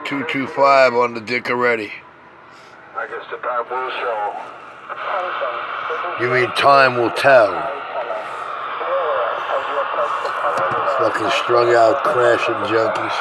225 on the dick already. I guess the time will show. You mean time will tell? Fucking strung out, crashing junkies.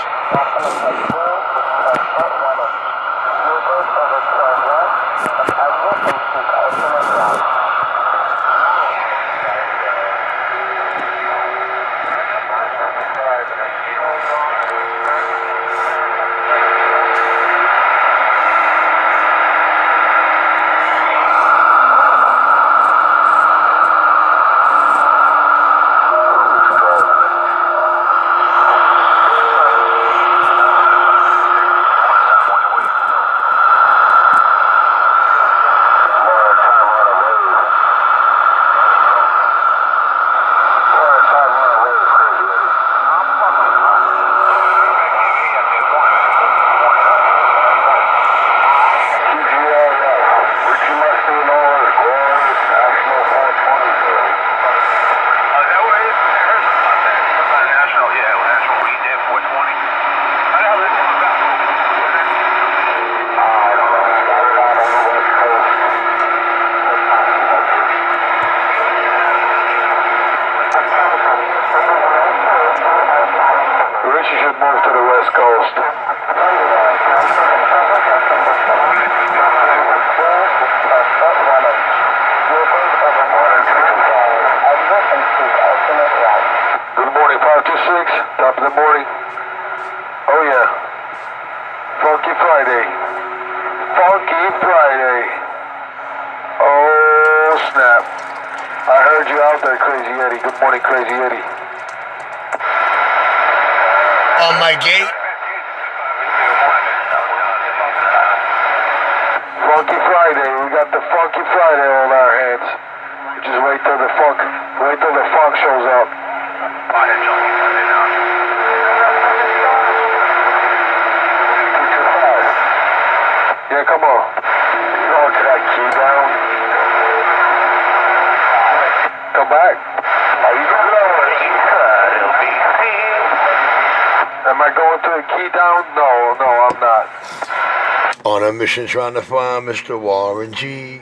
On a mission trying to find Mr. Warren G.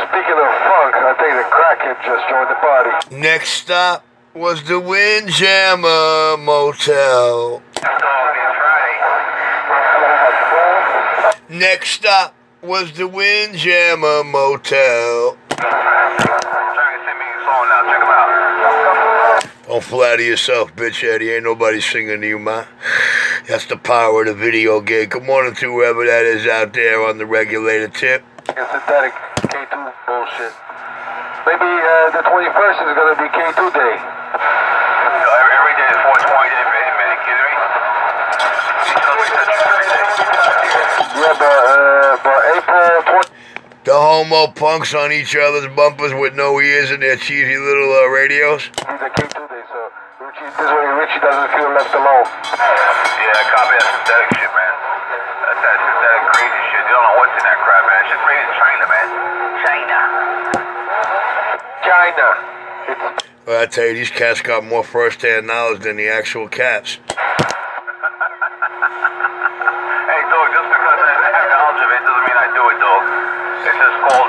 Speaking of funk, I think the crackhead just joined the party. Next stop was the Windjammer Motel. Next stop was the Windjammer Motel. Don't flatter yourself, bitch, Eddie. Ain't nobody singing to you, man. That's the power of the video game. Good morning to whoever that is out there on the regulated tip. It's synthetic K2 bullshit. Maybe the 21st is going to be K2 day. Every day is 420 day for him, man. You kidding me? Yeah, but April 20... The homo punks on each other's bumpers with no ears and their cheesy little radios. It's a K2 day, so this way Richie doesn't feel left alone. Yeah, copy that synthetic shit, man. That's that synthetic crazy shit. You don't know what's in that crap, man. It's just made in China, man. China. Well, I tell you, these cats got more first-hand knowledge than the actual cats. Hey, dog, just because I have knowledge of it doesn't mean I do it, dog. It's just called,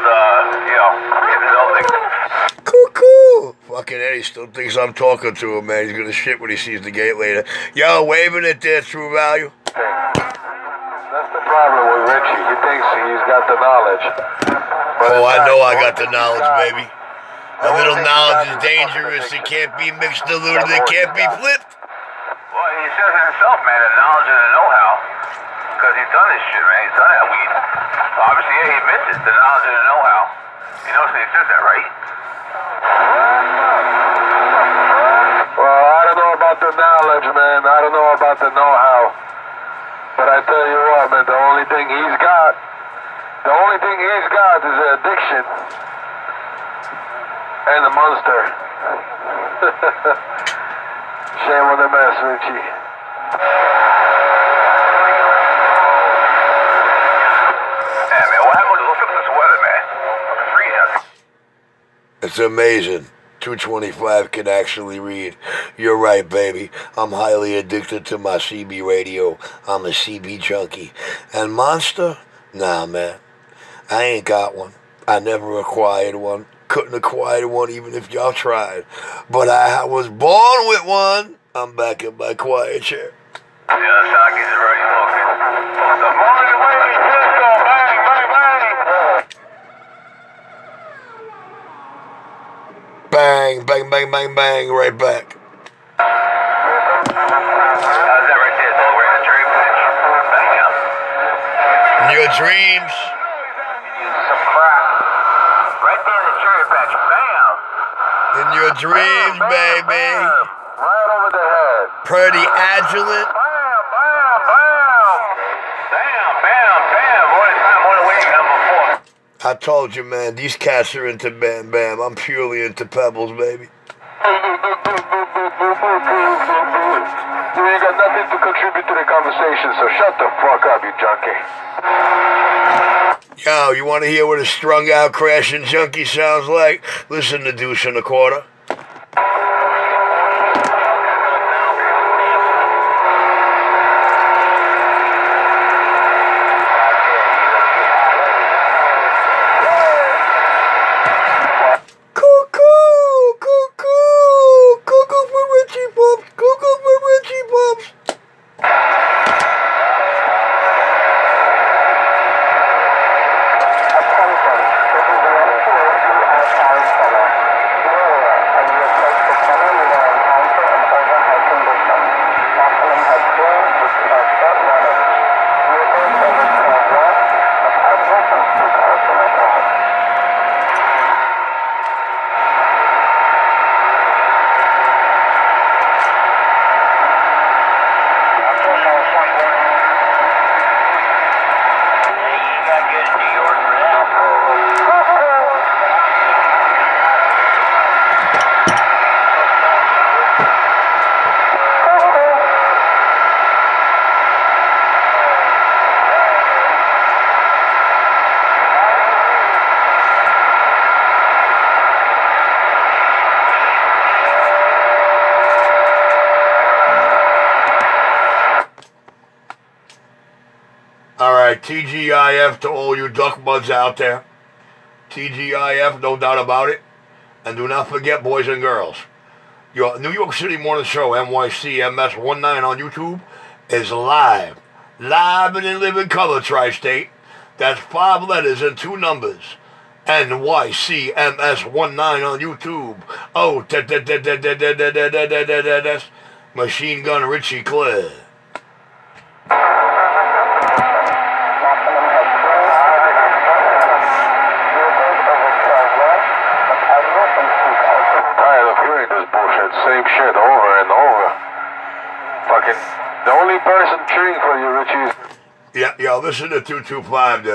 insulting. Cuckoo! Fucking Eddie still thinks I'm talking to him, man. He's gonna shit when he sees the gate later. Yo, waving at their true value. That's the problem with Richie. He thinks he's got the knowledge. Oh, I know I got the knowledge, baby. A little knowledge is dangerous. It can't be mixed, diluted. It can't be flipped. Well, he says it himself, man, the knowledge and the know-how. Because he's done this shit, man. He's done that weed. Obviously, yeah, he admits it, the knowledge and the know-how. You know, so he says that, right? Well, I don't know about the knowledge, man. I don't know about the know-how. But I tell you what, man, the only thing he's got is an addiction. And a monster. Shame on the mess, Richie. It's amazing. 225 can actually read. You're right, baby. I'm highly addicted to my CB radio. I'm a CB junkie. And Monster? Nah, man. I ain't got one. I never acquired one. Couldn't acquire one even if y'all tried. But I was born with one. I'm back in my quiet chair. Yeah, Saki's already talking. The morning wave pistol, bang, bang, bang. Bang, bang, bang, bang, bang, right back. How's that right there? So we're in a dream pitch. Bam. In your dreams. Some crap. Right there in the cherry patch. Bam. In your dreams, Bam, bam, baby. bam. Right over the head. Pretty agilent. Bam, bam, bam. Bam, bam, bam. Boy, it's time more than we done before. I told you, man, these cats are into Bam Bam. I'm purely into Pebbles, baby. You got nothing to contribute to the conversation, so shut the fuck up, you junkie. Yo, you want to hear what a strung out crashing junkie sounds like? Listen to Deuce and a Quarter. Alright, TGIF to all you duck buds out there. TGIF, no doubt about it. And do not forget, boys and girls, your New York City Morning Show, NYCMS19 on YouTube, is live. Live and in living color, Tri-State. That's 5 letters and 2 numbers. NYCMS19 on YouTube. Oh, that's Machine Gun Richie Clare. Same shit over and over. Fucking, the only person cheering for you, Richie. Yeah, listen to 225,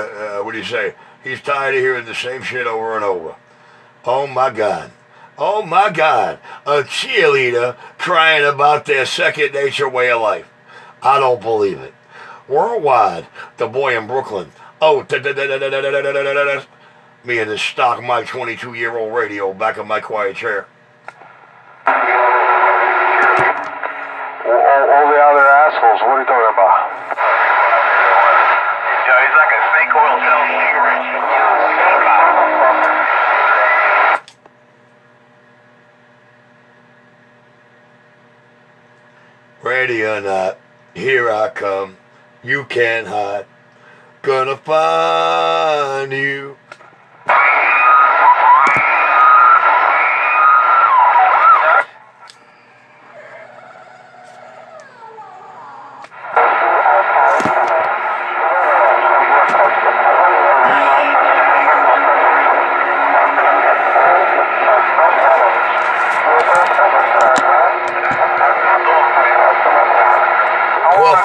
what do you say? He's tired of hearing the same shit over and over. Oh my God. Oh my God. A cheerleader crying about their second nature way of life. I don't believe it. Worldwide, the boy in Brooklyn. Oh, me and this stock my 22-year-old radio back in my quiet chair. All the other assholes, what are you talking about? Yo, he's like a snake oil salesman. Ready or not, here I come. You can't hide. Gonna find you.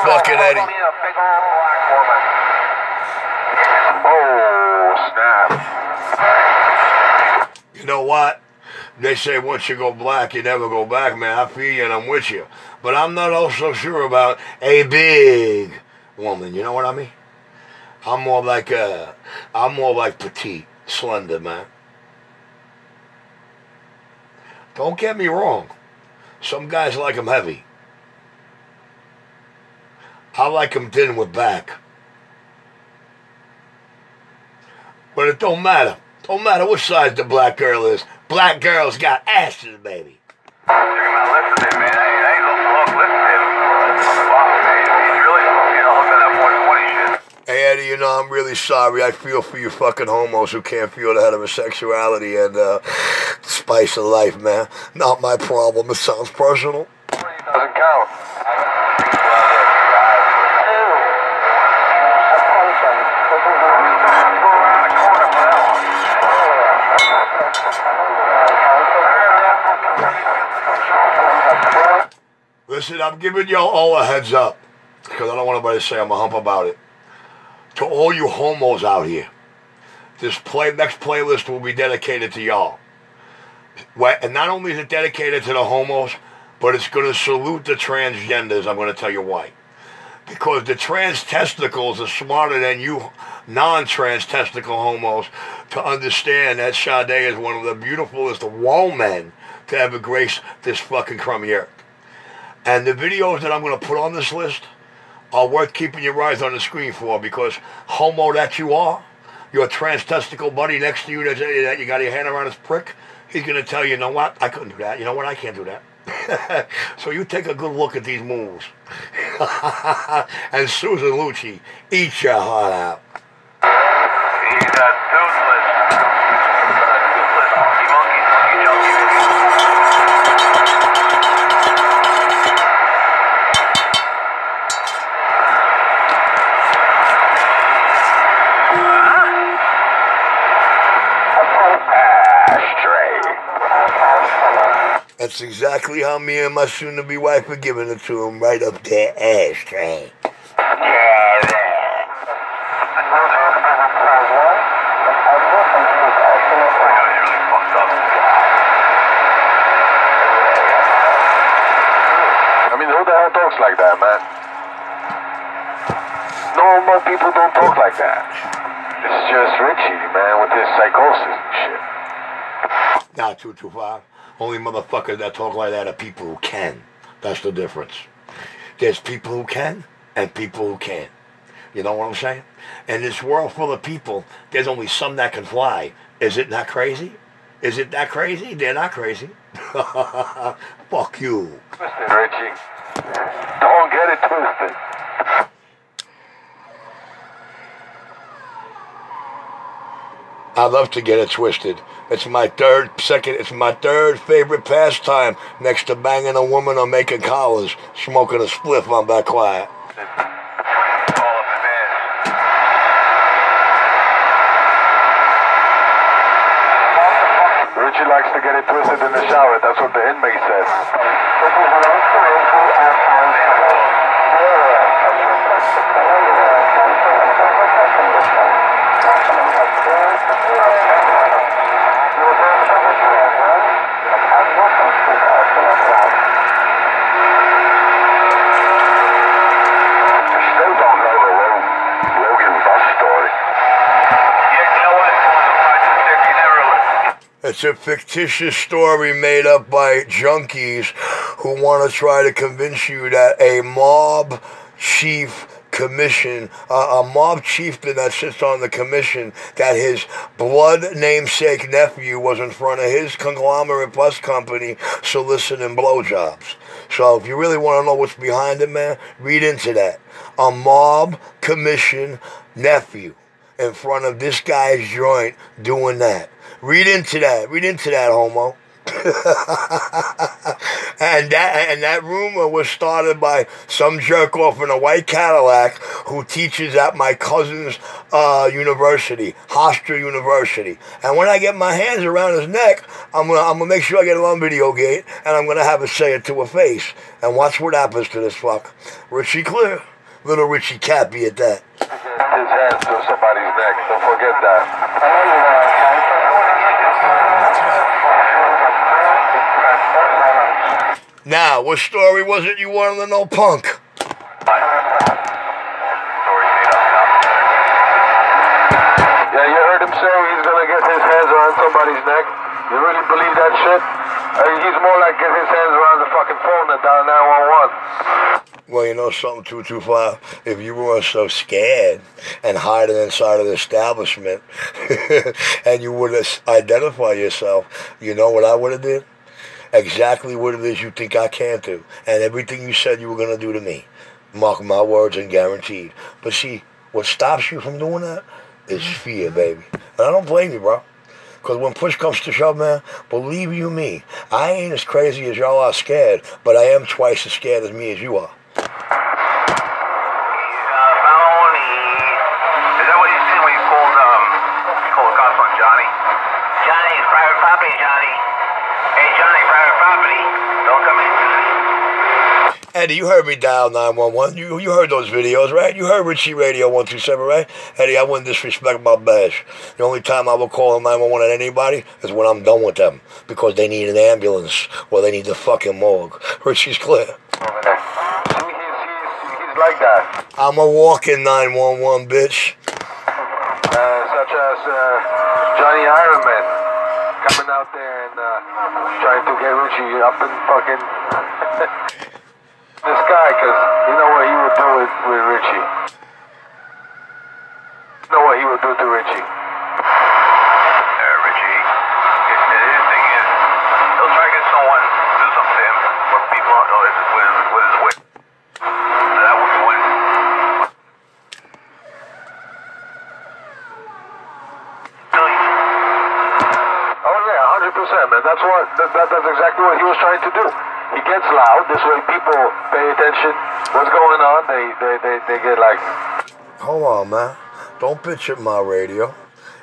Fucking Eddie. Oh, snap. You know what? They say once you go black, you never go back, man. I feel you and I'm with you. But I'm not also sure about a big woman. You know what I mean? I'm more like petite, slender, man. Don't get me wrong. Some guys like them heavy. I like them thin with back. But it don't matter. Don't matter what size the black girl is. Black girls got asses, baby. Check him out, listen to him, man. I ain't gonna talk, listen to him. Wow, man. He's really, hooked on that 420 shit. Hey, Eddie, I'm really sorry. I feel for you fucking homos who can't feel the heterosexuality and spice of life, man. Not my problem. It sounds personal. Doesn't count. Listen, I'm giving y'all all a heads up because I don't want anybody to say I'm a hump about it. To all you homos out here, this next playlist will be dedicated to y'all. And not only is it dedicated to the homos, but it's going to salute the transgenders. I'm going to tell you why. Because the trans testicles are smarter than you non-trans testicle homos to understand that Sade is one of the beautifulest women to ever grace this fucking crummy earth. And the videos that I'm going to put on this list are worth keeping your eyes on the screen for, because homo that you are, your trans testicle buddy next to you that you got your hand around his prick, he's going to tell you, you know what, I couldn't do that. You know what, I can't do that. So you take a good look at these moves. And Susan Lucci, eat your heart out. He's a toothless monkey junkie. That's exactly how me and my soon-to-be wife are giving it to him, right up their ashtray. I mean, who the hell talks like that, man? Normal people don't talk like that. It's just Richie, man, with his psychosis and shit. Nah, 225. Only motherfuckers that talk like that are people who can. That's the difference. There's people who can and people who can't. You know what I'm saying? In this world full of people, there's only some that can fly. Is it not crazy? Is it that crazy? They're not crazy. Fuck you. Twisted, Richie. Don't get it twisted. I love to get it twisted. It's my third favorite pastime, next to banging a woman or making collars, smoking a spliff on that quiet. Richie likes to get it twisted in the shower. That's what the inmate says. It's a fictitious story made up by junkies who want to try to convince you that a mob chief commission, a mob chieftain that sits on the commission, that his blood namesake nephew was in front of his conglomerate bus company soliciting blowjobs. So if you really want to know what's behind it, man, read into that. A mob commission nephew in front of this guy's joint doing that. Read into that, homo. and that rumor was started by some jerk off in a white Cadillac who teaches at my cousin's university, Hofstra University. And when I get my hands around his neck, I'm gonna make sure I get it on video gate, and I'm gonna have her say it to her face. And watch what happens to this fuck. Richie Clear, little Richie Cappy at that. His hands to somebody's neck. Don't forget that. Now, what story was it you wanted to know, punk? Yeah, you heard him say he's gonna get his hands around somebody's neck? You really believe that shit? He's more like getting his hands around the fucking phone than dial 911. Well, you know something, 225? If you weren't so scared and hiding inside of the establishment and you would have identified yourself, you know what I would have did? Exactly what it is you think I can't do. And everything you said you were going to do to me. Mark my words and guaranteed. But see, what stops you from doing that is fear, baby. And I don't blame you, bro. Because when push comes to shove, man, believe you me, I ain't as crazy as y'all are scared, but I am twice as scared as me as you are. Eddie, you heard me dial 911. You heard those videos, right? You heard Richie Radio 127, right? Eddie, I wouldn't disrespect my badge. The only time I will call 911 at anybody is when I'm done with them. Because they need an ambulance or they need the fucking morgue. Richie's clear. He's like that. I'm a walking 911, bitch. Such as Johnny Iron Man coming out there and trying to get Richie up in fucking... this guy, because you know what he would do with Richie. You know what he would do to Richie. Richie, his thing is, he'll try to get someone to do something to him, but people don't know with his wit. That would win. Oh yeah, 100%, man. That's exactly what he was trying to do. He gets loud, this way people pay attention. What's going on? They get like... Hold on, man. Don't bitch at my radio.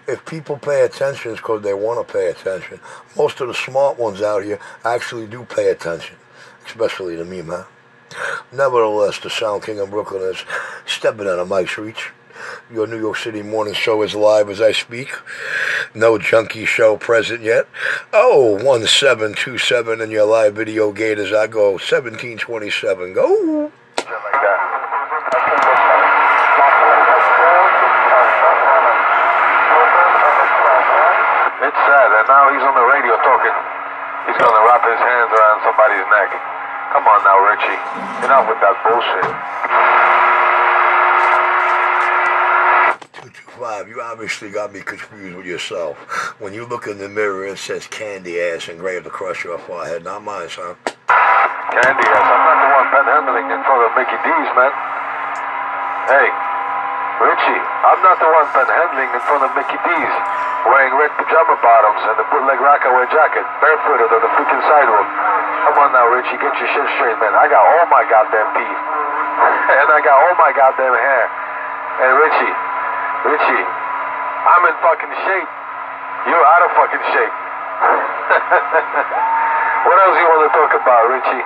If people pay attention, it's because they want to pay attention. Most of the smart ones out here actually do pay attention. Especially to me, man. Nevertheless, the Sound King of Brooklyn is stepping out of Mike's reach. Your New York City morning show is live as I speak. No junkie show present yet. Oh, 1727 in your live video gate as I go. 1727. Go. Like that. It's sad, and now he's on the radio talking. He's going to wrap his hands around somebody's neck. Come on now, Richie. Enough with that bullshit. 225, you obviously got me confused with yourself. When you look in the mirror, it says candy ass engraved across your forehead. Not mine, son. Candy ass. I'm not the one panhandling in front of Mickey D's, man. Hey, Richie, I'm not the one panhandling in front of Mickey D's, wearing red pajama bottoms and a bootleg Rockaway jacket, barefooted on the freaking sidewalk. Come on now, Richie, get your shit straight, man. I got all my goddamn teeth. And I got all my goddamn hair. And Richie, I'm in fucking shape. You're out of fucking shape. What else you want to talk about, Richie?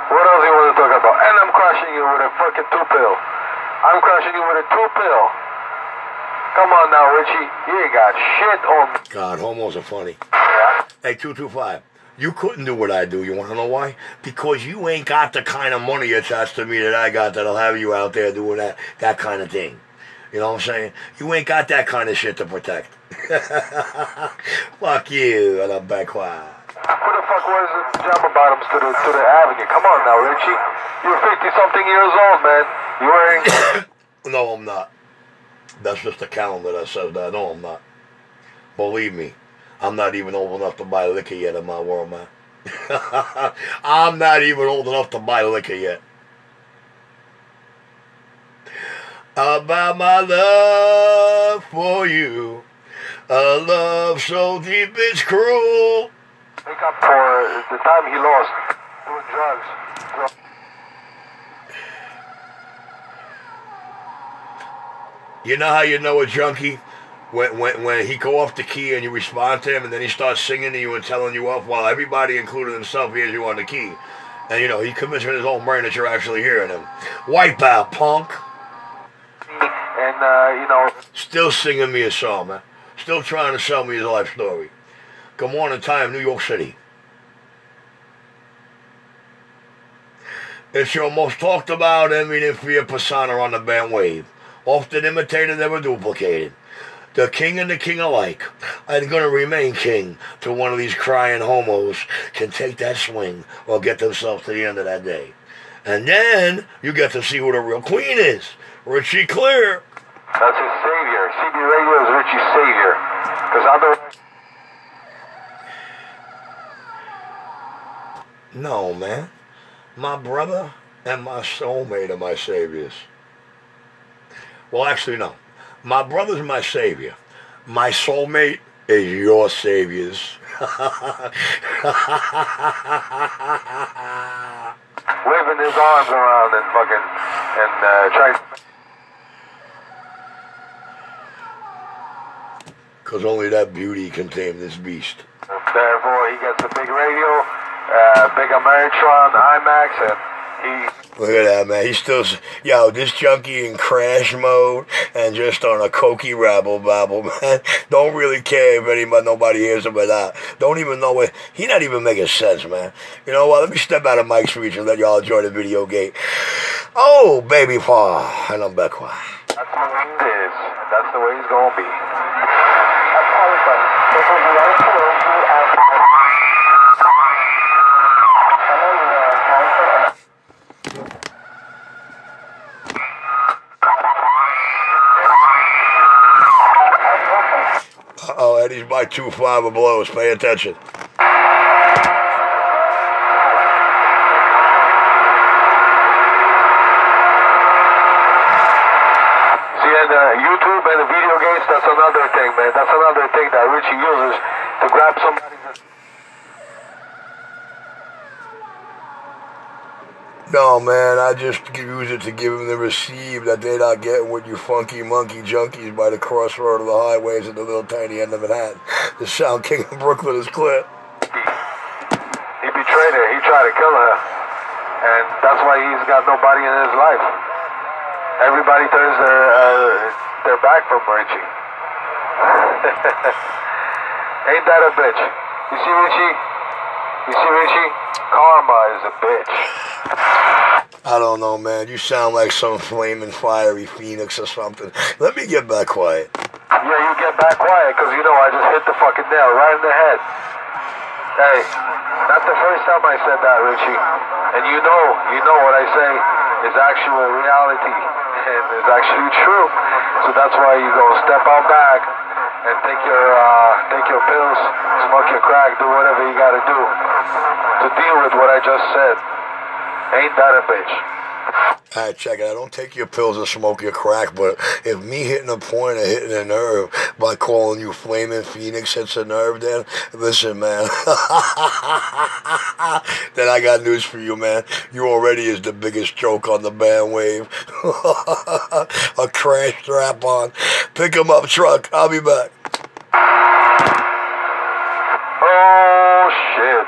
What else you want to talk about? And I'm crushing you with a fucking 2-pill. I'm crushing you with a 2-pill. Come on now, Richie. You ain't got shit on me. God, homos are funny. Yeah. Hey, 225. You couldn't do what I do. You want to know why? Because you ain't got the kind of money attached to me that I got that'll have you out there doing that kind of thing. You know what I'm saying? You ain't got that kind of shit to protect. Fuck you, and I'm back quiet. Who the fuck wears the pajama bottoms to the avenue? Come on now, Richie. You're 50-something years old, man. You wearing... No, I'm not. That's just a calendar that says that. No, I'm not. Believe me, I'm not even old enough to buy liquor yet in my world, man. I'm not even old enough to buy liquor yet. About my love for you, a love so deep it's cruel. Make up for the time he lost doing drugs. You know how you know a junkie? When he go off the key and you respond to him and then he starts singing to you and telling you off while everybody, including himself, hears you on the key. And, you know, he commits in his own brain that you're actually hearing him. Wipe out, punk. And, you know... Still singing me a song, man. Still trying to sell me his life story. Good morning time, New York City. It's your most talked about envy and fear persona on the bandwave. Often imitated, never duplicated. the king and the king alike, and going to remain king till one of these crying homos can take that swing or get themselves to the end of that day. And then you get to see who the real queen is, Richie Clear. That's his savior. CB Radio is Richie's savior. Because otherwise... No, man. My brother and my soulmate are my saviors. Well, actually, no. My brother's my savior. My soulmate is your saviors. Waving his arms around and fucking... and trying... Because only that beauty can tame this beast. Therefore, he gets a big radio, big Ameritron, IMAX, and he... Look at that, man. He's still... Yo, this junkie in crash mode and just on a cokey rabble-babble, man. Don't really care if nobody hears him or not. Don't even know what... He not even making sense, man. You know what? Let me step out of Mike's reach and let y'all enjoy the video gate. Oh, baby paw. And I'm back quiet. That's the way it is. That's the way he's gonna be. Uh-oh, Eddie's by 2-5 blows. Pay attention. See, and YouTube and the video games, that's another thing, man. That's another thing that Richie uses to grab somebody. No, man, I just use it to give them the receive that they're not getting with you funky monkey junkies by the crossroad of the highways at the little tiny end of Manhattan. The Sound King of Brooklyn is clear. He betrayed her. He tried to kill her. And that's why he's got nobody in his life. Everybody turns their back from Richie. Ain't that a bitch? You see Richie? You see Richie? Karma is a bitch. I don't know, man. You sound like some flaming fiery phoenix or something. Let me get back quiet. Yeah, you get back quiet, because you know I just hit the fucking nail right in the head. Hey, not the first time I said that, Richie. And you know what I say is actual reality and is actually true. So that's why you go step out back and take your pills, smoke your crack, do whatever you gotta do to deal with what I just said. Ain't that a bitch? Alright, check it. I don't take your pills or smoke your crack, but if me hitting a point or hitting a nerve by calling you Flaming Phoenix hits a nerve, then listen, man. Then I got news for you, man. You already is the biggest joke on the bandwave. A crash strap on. Pick him up, truck. I'll be back. Oh, shit.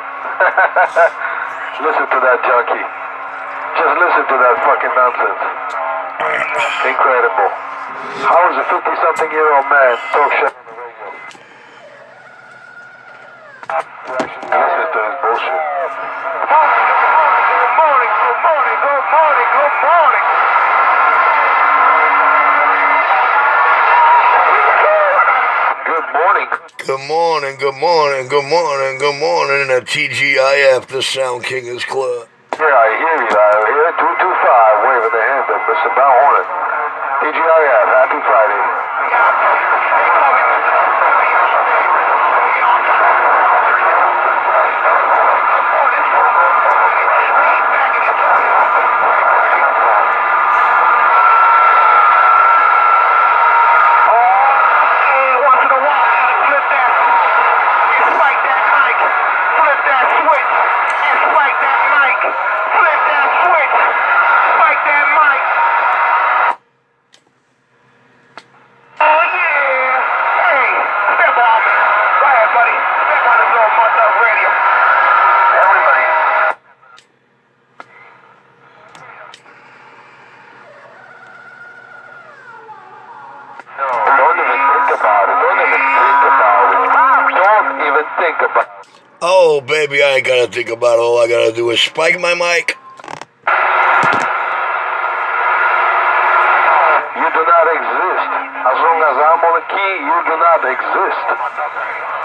Listen to that junkie. Just listen to that fucking nonsense. Incredible. How is a 50-something-year-old man talk shit on the radio? Listen to his bullshit. Good morning, good morning, good morning, good morning. Good morning. Good morning, good morning, good morning, good morning. And the TGIF, the Sound King is Club. Yeah, I hear you. I hear 225 waving the hand up. Mr. Bow Hornet. TGIF, happy Friday. Oh, baby, I ain't gotta think about it. All I gotta do is spike my mic. You do not exist. As long as I'm on the key, you exist.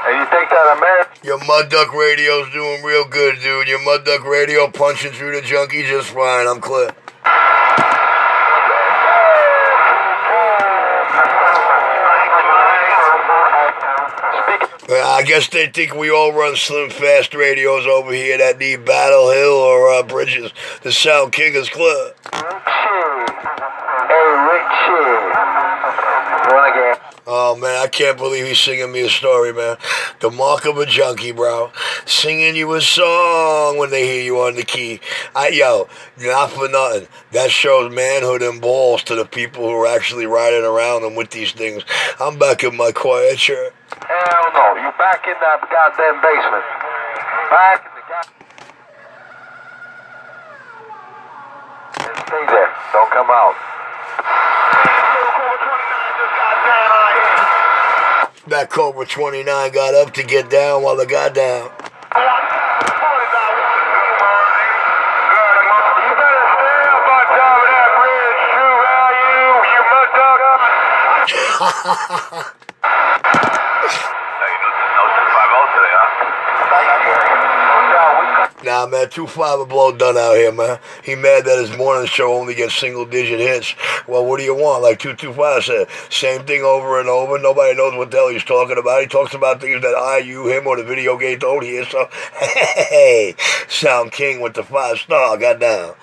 And you think that America... Your Mud Duck Radio's doing real good, dude. Your Mud Duck Radio punching through the junkie just fine. I'm clear. I guess they think we all run slim fast radios over here that need Battle Hill or Bridges. The Sound King is clear. Oh man, I can't believe he's singing me a story, man. The mark of a junkie, bro. Singing you a song when they hear you on the key. Yo, not for nothing. That shows manhood and balls to the people who are actually riding around them with these things. I'm back in my quiet chair. Hell no, you back in that goddamn basement. Back in the goddamn... Stay there, don't come out. That Cobra 29 got up to get down while it got down. You better stay up on top of that bridge, True Value, you mud duck. Nah, man, 2-5 blow done out here, man. He mad that his morning show only gets single-digit hits. Well, what do you want? Like 225 said, same thing over and over. Nobody knows what the hell he's talking about. He talks about things that I, you, him, or the video game don't hear. So, hey, Sound King with the 5-star got down.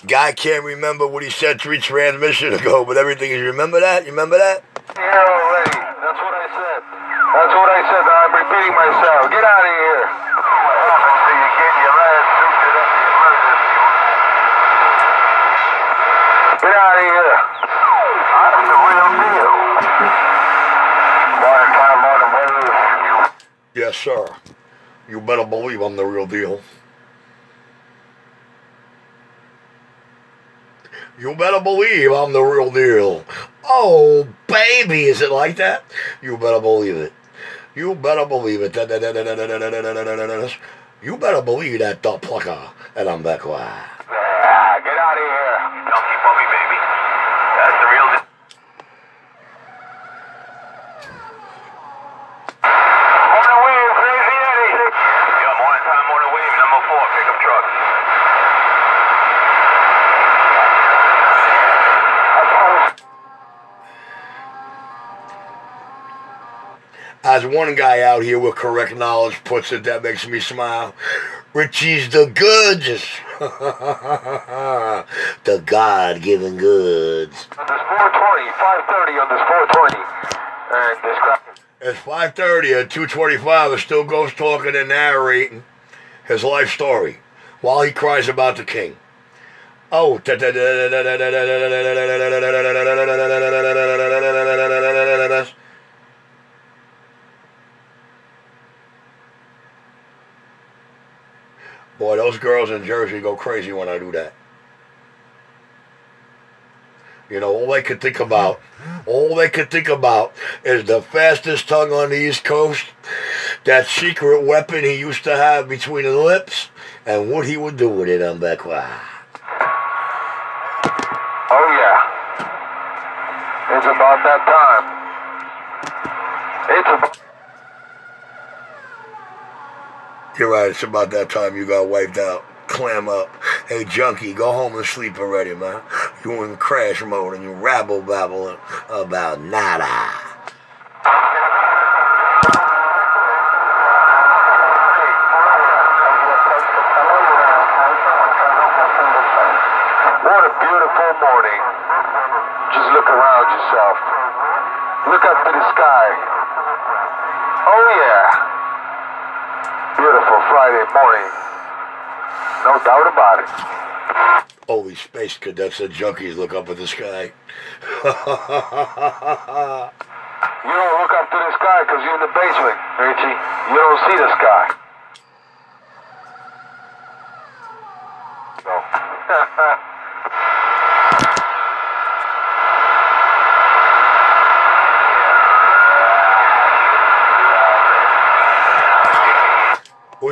Guy can't remember what he said 3 transmissions ago, but everything is, you remember that? You remember that? Yeah, already. That's what I said. That's what I said. I'm repeating myself. Get out of here. So you get your ass suited up the emergency. Get out of here. I'm the real deal. One time on the wave. Yes, sir. You better believe I'm the real deal. You better believe I'm the real deal. Oh, baby, is it like that? You better believe it. You better believe it. You better believe that, the plucker. And I'm back. Get out of here. Donkey puppy, baby. That's the real deal. Morning wave, Crazy Eddie. Yo, morning time, morning wave, number 4, pickup truck. As one guy out here with correct knowledge puts it, that makes me smile. Richie's the goods. The God-given goods. On this 420, 530 on this 420. And this crap. It's 5:30 and 225 is still Ghost talking and narrating his life story while he cries about the king. Oh. Boy, those girls in Jersey go crazy when I do that. You know, all they could think about is the fastest tongue on the East Coast, that secret weapon he used to have between his lips, and what he would do with it on back. Oh, yeah. It's about that time. It's about... You're right, it's about that time you got wiped out. Clam up. Hey, junkie, go home and sleep already, man. You in crash mode and you rabble-babbling about nada. What a beautiful morning. Just look around yourself. Look up to the sky. Oh, yeah. Beautiful Friday morning. No doubt about it. All these space cadets and junkies look up at the sky. You don't look up to the sky because you're in the basement, Richie. You don't see the sky. No.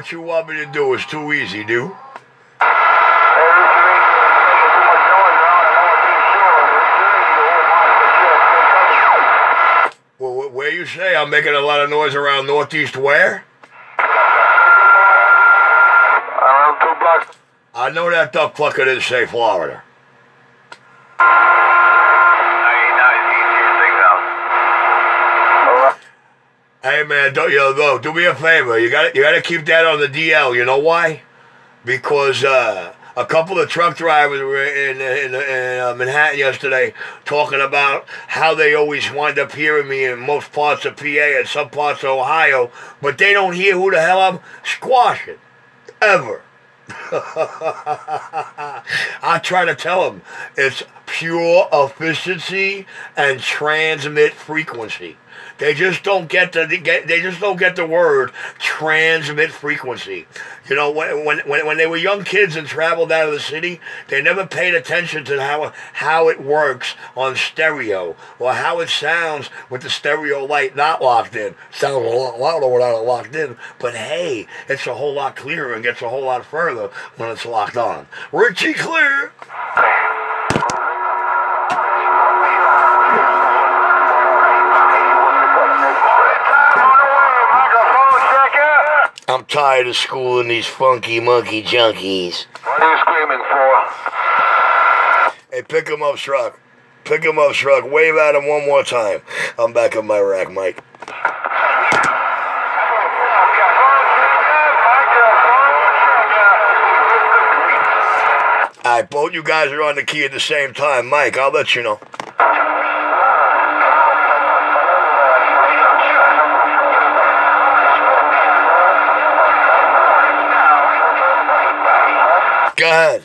What you want me to do is too easy, dude. Well, where you say I'm making a lot of noise around Northeast where? Around 2 blocks. I know that duck clucker didn't say Florida. Hey man, do me a favor. You gotta keep that on the DL. You know why? Because a couple of truck drivers were in Manhattan yesterday talking about how they always wind up hearing me in most parts of PA and some parts of Ohio, but they don't hear who the hell I'm squashing ever. I try to tell them it's pure efficiency and transmit frequency. They just don't get the word transmit frequency. You know, when they were young kids and traveled out of the city, they never paid attention to how it works on stereo or how it sounds with the stereo light not locked in. Sounds a lot louder without it locked in, but hey, it's a whole lot clearer and gets a whole lot further when it's locked on. Richie Clear. I'm tired of schooling these funky monkey junkies. What are you screaming for? Hey, pick him up, Shrug. Pick him up, Shrug. Wave at him one more time. I'm back on my rack, Mike. Alright, both you guys are on the key at the same time. Mike, I'll let you know. Go ahead.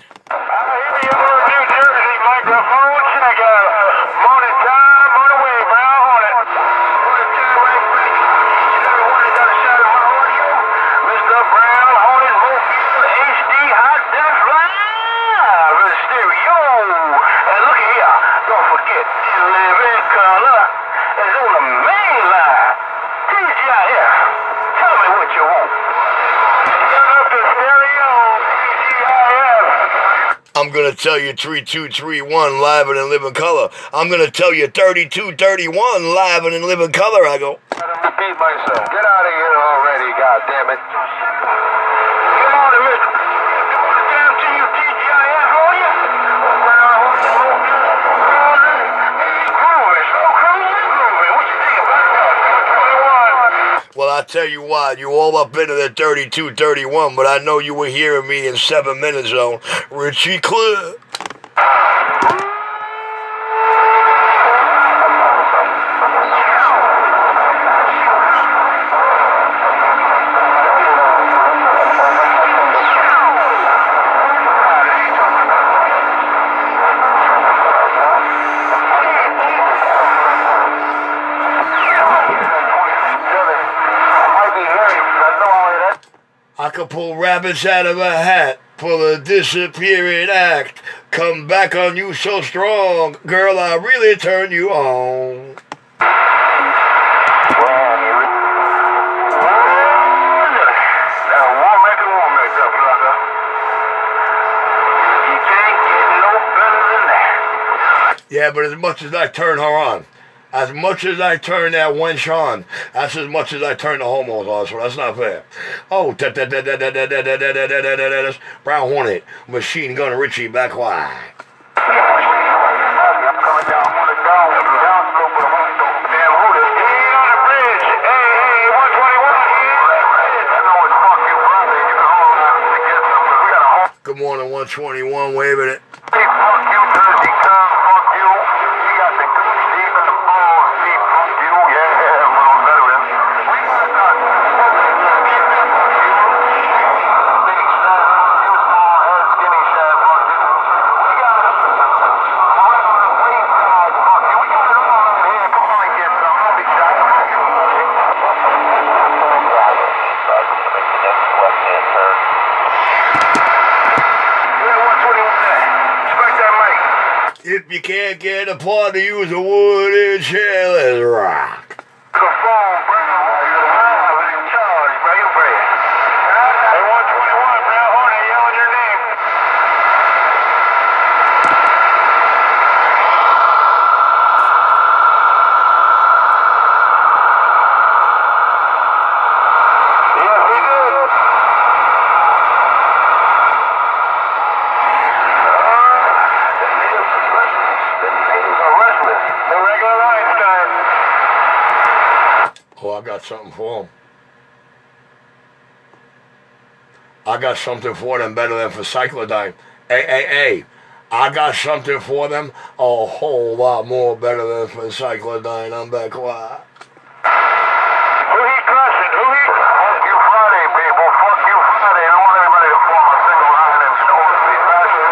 I'm going to tell you 3231 live and in living color. I'm going to tell you 3231 live and in living color. I go. I gotta repeat myself. Get out of here already, goddammit. Come on, mister. Down to you, TGIF, will you? What you think about that? Well, I tell you what, you all up into the 3231, but I know you were hearing me in 7 minute zone. Richie Clear. I could pull rabbits out of a hat, pull a disappearing act, come back on you so strong, girl, I really turn you on. Yeah, but as much as I turn her on, as much as I turn that wench on, that's as much as I turn the homos on, so that's not fair. Oh, Brown Hornet, Machine Gun Richie back wide. Good morning, 121, waving it. If you can't get a part to use a wooden chair, let's rock. got something for them. I got something for them better than for cyclodyne. Hey. I got something for them a whole lot more better than for cyclodyne. I'm back quiet. Who he cussing? Who he? Fuck you Friday, people. Fuck you Friday. I want everybody to form a single line and orderly fashion.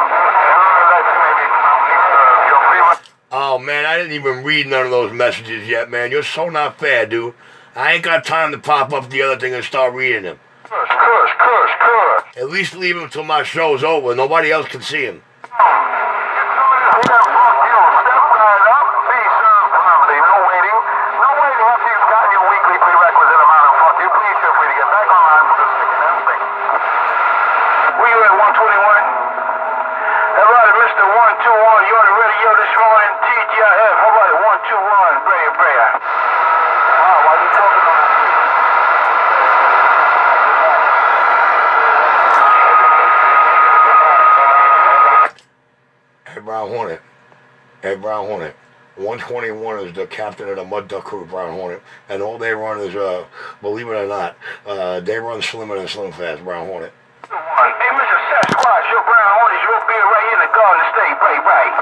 Your favorite. Oh, man, I didn't even read none of those messages yet, man. You're so not fair, dude. I ain't got time to pop up the other thing and start reading them. Curse. At least leave him till my show's over. Nobody else can see him. Mr. 121, you're on the radio this morning, TGIF. How about it? 121, Brea. Wow, why you talking on that? Hey, Brown Hornet. 121 is the captain of the Mud Duck Crew, Brown Hornet. And all they run is, believe it or not, they run slimmer than Slim Fast, Brown Hornet. Hey, Mr. Sasquatch, your Brown Hornet, you'll be right here in the Garden State, right.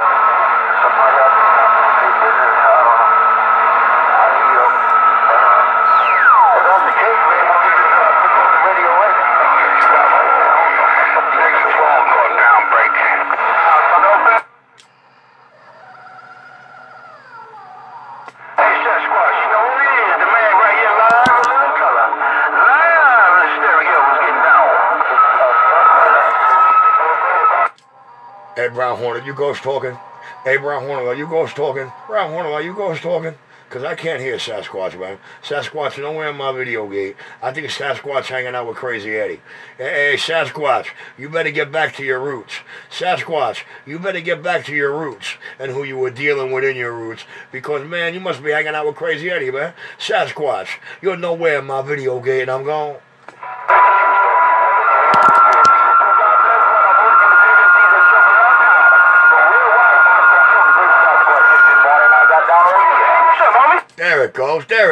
Hey, Brown Hornet, you ghost talking? Hey, Brown Hornet, are you ghost talking? Brown Hornet, are you ghost talking? Because I can't hear Sasquatch, man. Sasquatch nowhere in my video gate. I think Sasquatch hanging out with Crazy Eddie. Hey, Sasquatch, you better get back to your roots. Sasquatch, you better get back to your roots and who you were dealing with in your roots. Because, man, you must be hanging out with Crazy Eddie, man. Sasquatch, you're nowhere in my video gate and I'm gone. There it goes. TGIF on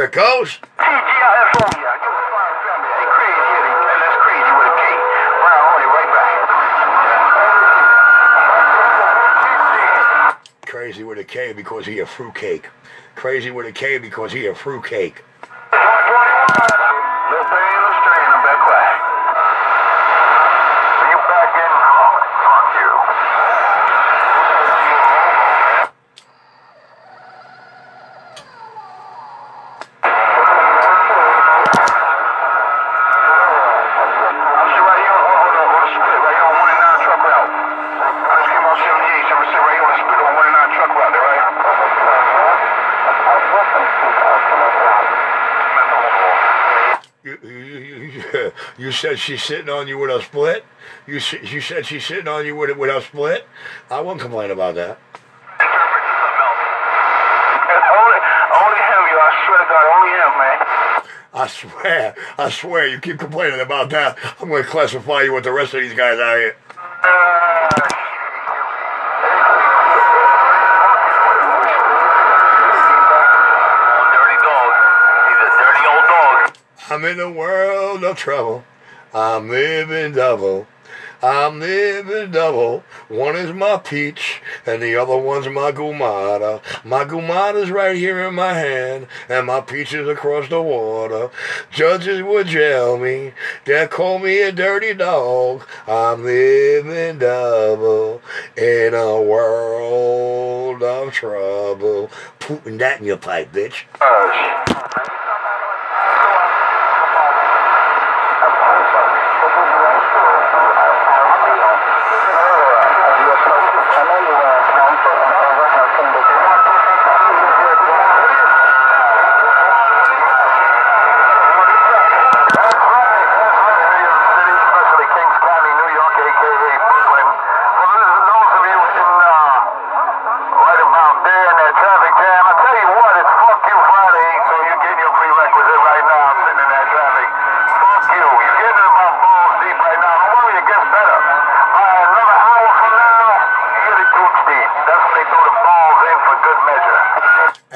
ya. You a fine family. Hey, Crazy Eddie. Hey, that's Crazy with a K. Brown Hornet, right back. Crazy with a K because he a fruitcake. Crazy with a K because he a fruitcake. Little pain, little strain. I'm back quiet. Are you back in? Fuck you. You said she's sitting on you with a split? You said she's sitting on you with a split? I wouldn't complain about that. Only him, yo. I swear to God, only him, man. I swear, you keep complaining about that. I'm going to classify you with the rest of these guys out here. I'm in a world of trouble. I'm living double. One is my peach, and the other one's my gumata. My gumata's right here in my hand, and my peach is across the water. Judges would jail me. They'd call me a dirty dog. I'm living double in a world of trouble. Putting that in your pipe, bitch. Right about there in that traffic jam. I tell you what, it's fuck you Friday, so you get your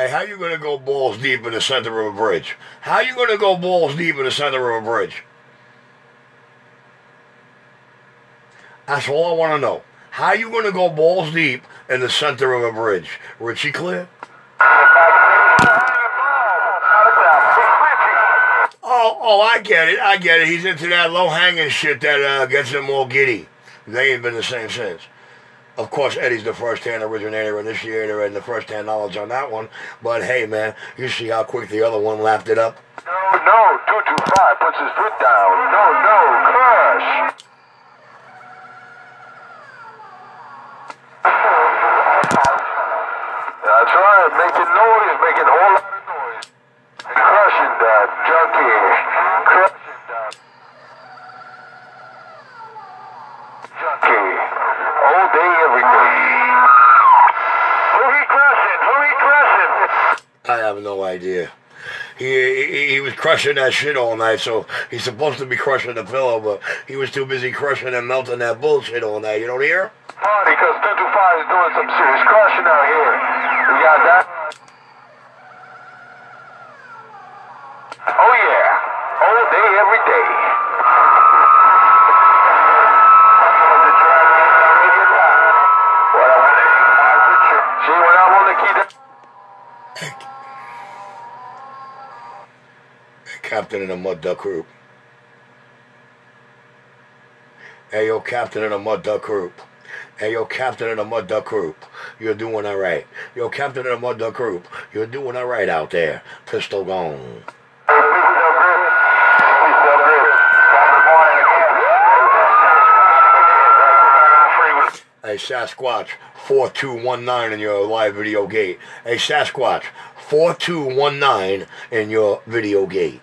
Hey, how you gonna go balls deep in the center of a bridge? How you gonna go balls deep in the center of a bridge? That's all I want to know. How you gonna go balls deep in the center of a bridge? Richie clear? Oh, I get it. He's into that low-hanging shit that gets him all giddy. They ain't been the same since. Of course, Eddie's the first-hand originator, initiator, and the first-hand knowledge on that one. But hey, man, you see how quick the other one lapped it up? No, 225 puts his foot down. No, crush. That's right, making noise, making a whole lot of noise. Crushing that junkie. Crushing that junkie. All day, every day. Who he crushing? I have no idea. He was crushing that shit all night, so he's supposed to be crushing the pillow, but he was too busy crushing and melting that bullshit all night. You don't hear? Party, because 225 is doing some serious crushing out here. We got that. Oh yeah, all day, every day. See, when I want to keep that. Captain in a mud duck group. Hey, yo, captain in a mud duck group. Hey, yo, captain in a mud duck group. You're doing all right. Yo, captain in a mud duck group. You're doing all right out there. Pistol gone. Hey, Sasquatch, 4219 in your live video gate. Hey, Sasquatch, 4219 in your video gate.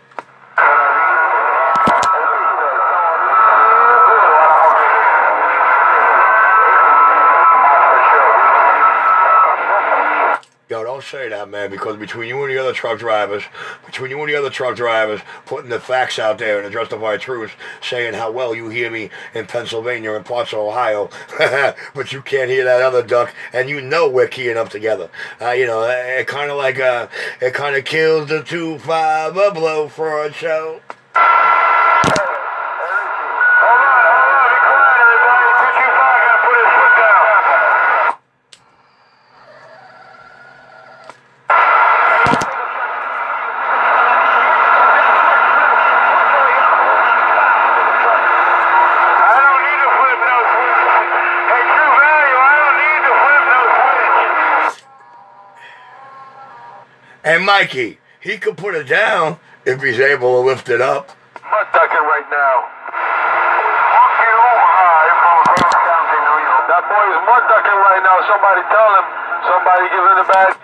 Yo, don't say that, man, because between you and the other truck drivers, putting the facts out there and the justified truth, saying how well you hear me in Pennsylvania and parts of Ohio, but you can't hear that other duck, and you know we're keying up together. You know, it kind of kills the 2-5 a blow for a show. And Mikey, he could put it down if he's able to lift it up. Mud ducking right now. That boy is mud ducking right now. Somebody tell him. Somebody give him the bad news.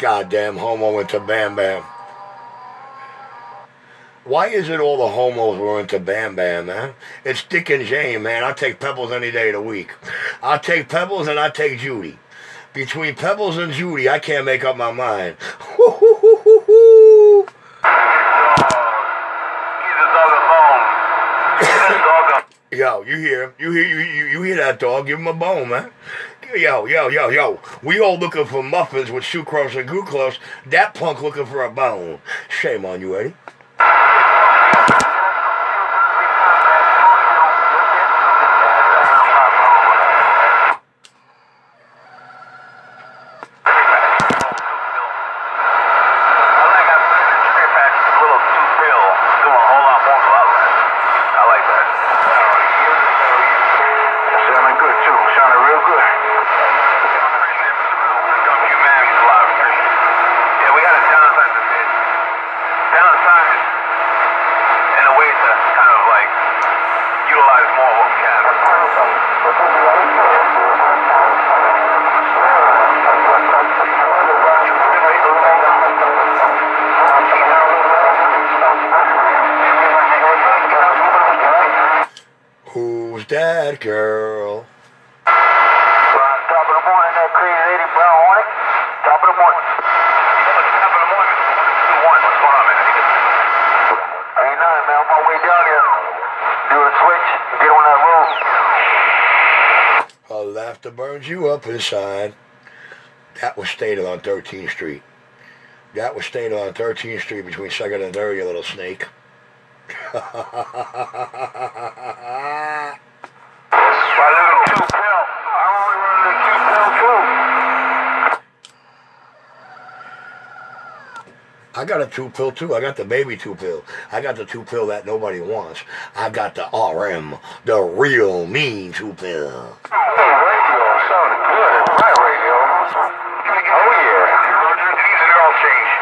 Goddamn homo into Bam Bam. Why is it all the homos were into Bam Bam, man? It's Dick and Jane, man. I take Pebbles any day of the week. I take Pebbles and I take Judy. Between Pebbles and Judy, I can't make up my mind. Yo, you hear that dog? Give him a bone, man. Yo. We all looking for muffins with sucrose and glucose. That punk looking for a bone. Shame on you, Eddie. Who's that girl? Top of the morning, that crazy lady brown hornet. Top of the morning. Top of the morning. laughter burns you up inside. That was stated on 13th Street. That was stated on 13th Street between 2nd and 3rd, you little snake. My little 2-pill. I only wanted a 2-pill too. I got a 2-pill too. I got the baby 2-pill. I got the 2-pill that nobody wants. I got the RM, the real mean 2-pill. Radio sounded good. My radio. Oh yeah. These are all changed.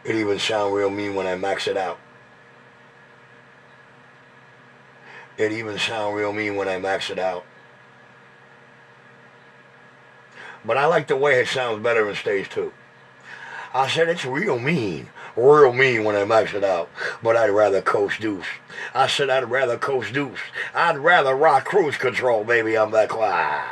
It even sound real mean when I max it out. It even sound real mean when I max it out. But I like the way it sounds better in stage 2. I said it's real mean when I max it out. But I'd rather coast deuce. I said I'd rather coast deuce. I'd rather rock cruise control, baby. I'm that quiet.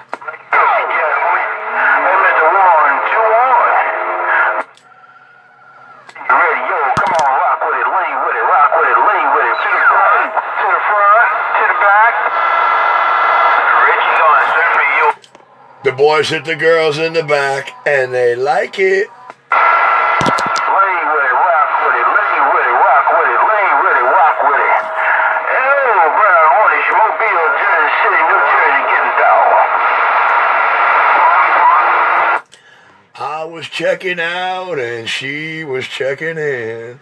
The boys hit the girls in the back, and they like it. Lean with it, rock with it, lean with it, rock with it, lean with it, rock with it. Oh, Brown Hornets, Mobile, Jersey City, New Jersey, getting down. I was checking out, and she was checking in.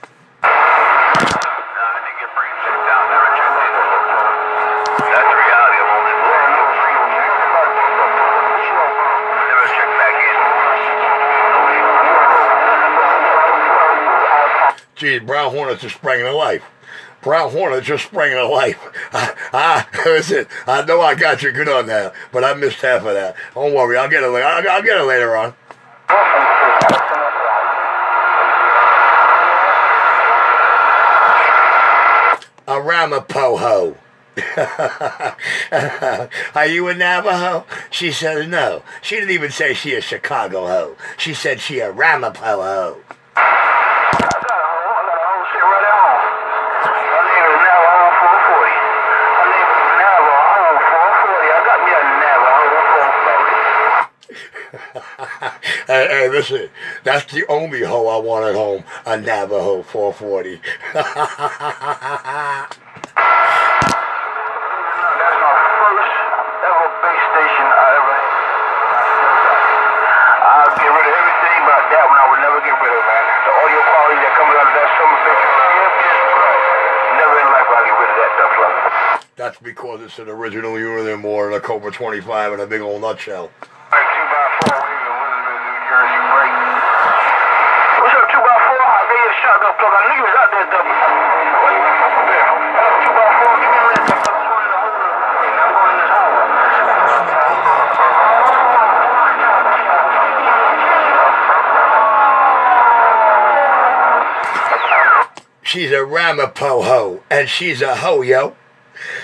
Geez, Brown Hornet just sprang into life. Brown Hornet just sprang into life. Listen, I know I got you good on that, but I missed half of that. Don't worry, I'll get it. I'll get it later on. A Ramapoho. Are you a Navajo? She said no. She didn't even say she a Chicago hoe. She said she a Ramapoho. Hey, listen, that's the only hoe I want at home, a Navajo 440. That's my first ever base station I ever had. I'll get rid of everything but that one I would never get rid of, man. The audio quality that comes out of that summer station, never in life I'll get rid of that stuff. That's because it's an original unit more and a Cobra 25 in a big old nutshell. What's up, 2x4? I gave you a shotgun plug. I knew you was out there, double. 2x4, give me a list. I'm going in the hole. I'm going in this hole. She's a Ramapoho, and she's a hoe, yo.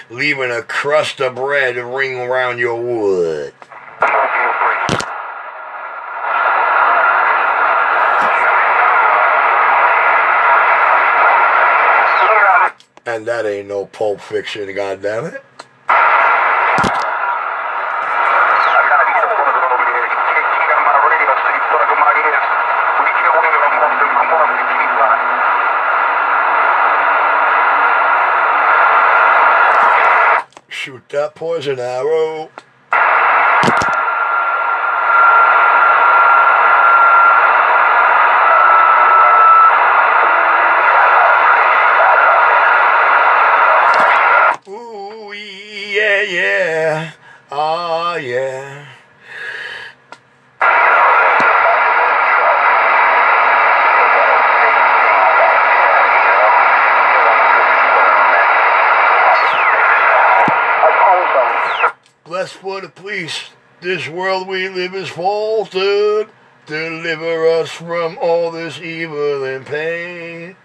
Leaving a crust of bread ring around your wood. And that ain't no Pulp Fiction, goddammit. Shoot that poison arrow. Ooh, yeah, yeah. Oh, yeah. Bless for the police. This world we live is faltered. Deliver us from all this evil and pain.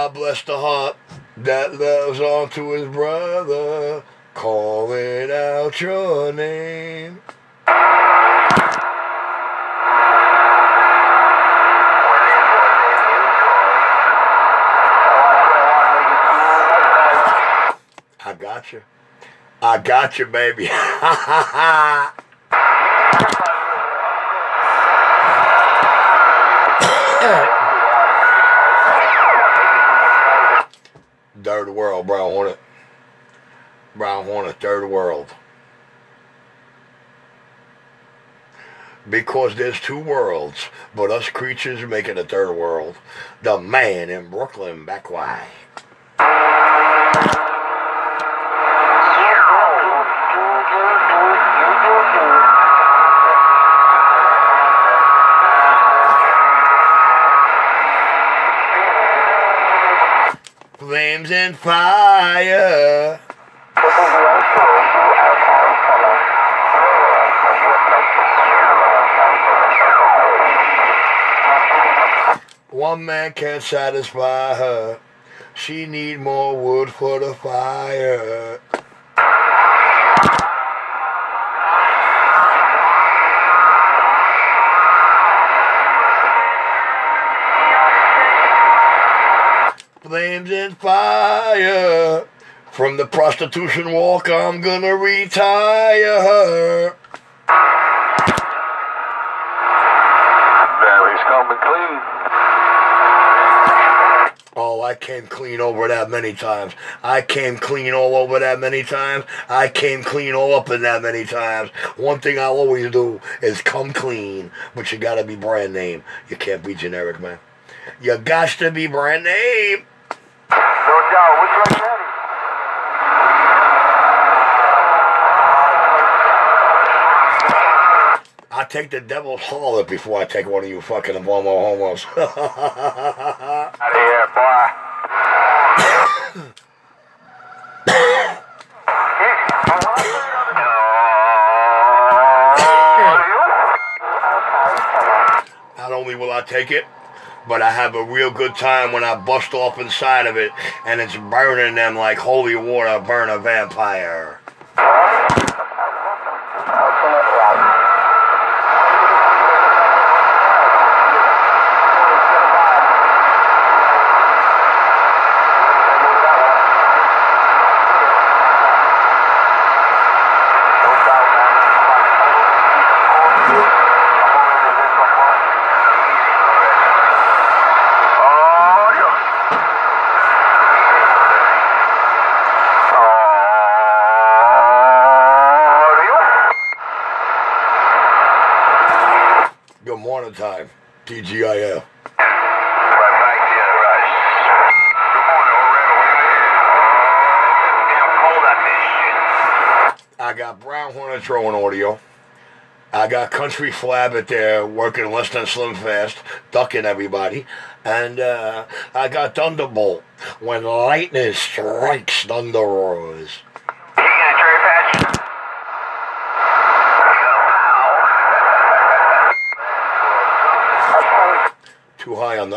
God bless the heart that loves on to his brother, calling out your name. I got you. I got you, baby. Third world, Brown Hornet. Brown Hornet, third world. Because there's two worlds, but us creatures make it a third world. The man in Brooklyn, back why. Flames and fire. One man can't satisfy her. She need more wood for the fire. Flames and fire. From the prostitution walk, I'm gonna retire. There, he's coming clean. Oh, I came clean over that many times. I came clean all over that many times. I came clean all up in that many times. One thing I'll always do is come clean, but you gotta be brand name. You can't be generic, man. You got to be brand name. No doubt. Which way, Daddy? I take the devil's harlot before I take one of you fucking homos. Out of here, boy. Not only will I take it, but I have a real good time when I bust off inside of it and it's burning them like holy water burn a vampire. Good morning time, TGIF. I got Brown Hornet throwing audio. I got Country Flabbit there working less than Slim Fast, ducking everybody. And I got Thunderbolt. When lightning strikes, thunder roars.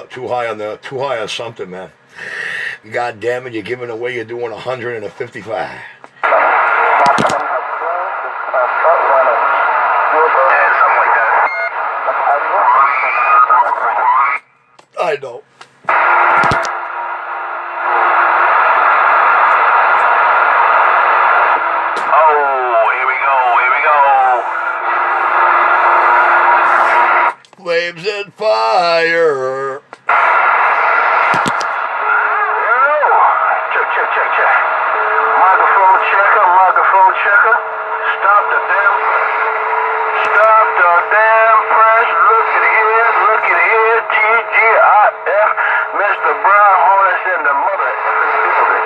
Too high on something, man. God damn it, you're giving away, you're doing 155. I know. Oh, here we go. Flames and fire. Check. Microphone checker. Stop the damn press. Look at here. TGIF. Mr. Brown Hornets in the mother building.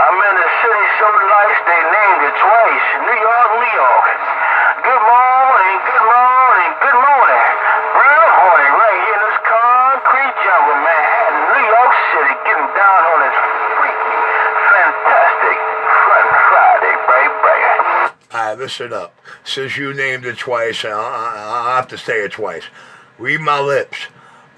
I'm in the city so nice they named it twice. New York. Good morning. Brown Hornet right here in this concrete jungle, Manhattan, New York City, getting down on this freaky, fantastic Friday, baby. Alright, listen up. Since you named it twice, I'll have to say it twice. Read my lips.